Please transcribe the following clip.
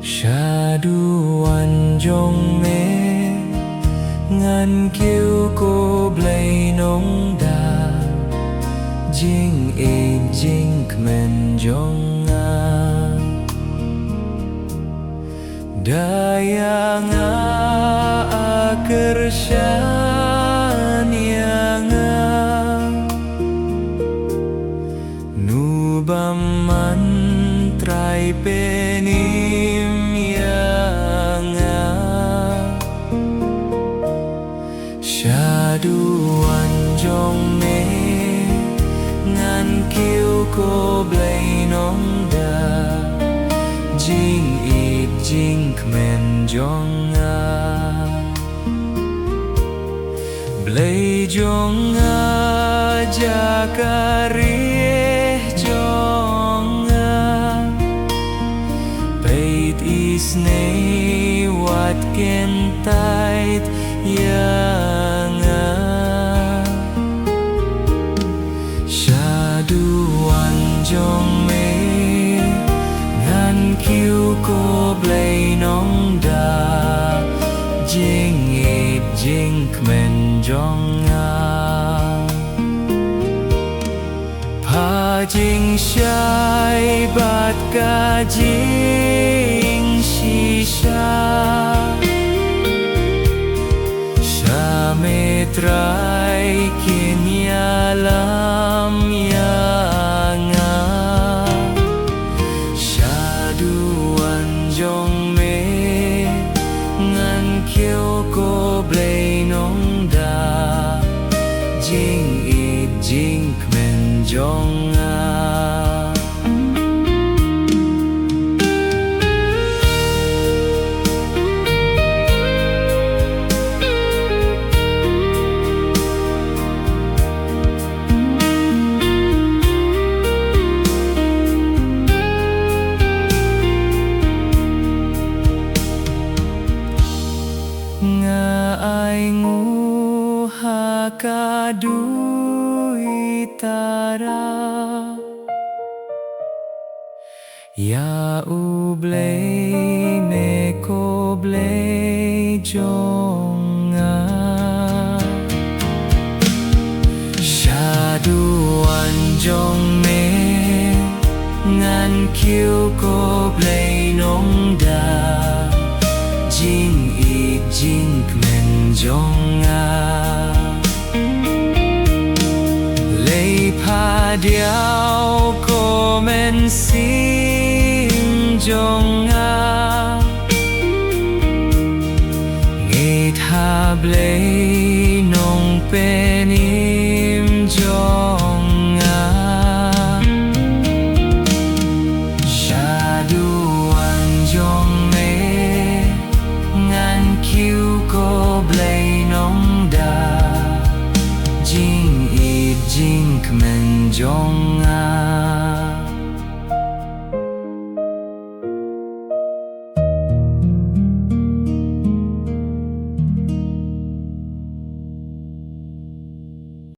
Shaduan jong me ngan kiêu cô blay nong da jing e jing kmen jong a daya nga akershan yang nubam mantrai penim yang shaduan jong me ngan kiêu cô blay nong da jing ip jing kmen jong a blay jong a jakari jong a peit isnei wat kentait yang a shaduan jong me ngan kiêu cô blay nong da jing ip jing kmen jong a pa jing shai bat ka jing shisha shametrai kinyalam yang shaduan jong me ngan kiêu cô blay nong da jing ip jing kmen jong a ai ngu hakadui tara ya ublay me ko blay jonga shaduan jong me ngan kiêu ko blay nong da jing ip jing kmen jong a lei pa diao ko men sim jong a nghe tha blay nong penim jong a shaduan jong me ngan kiêu cô blay nong da jing ip jing kmen jong a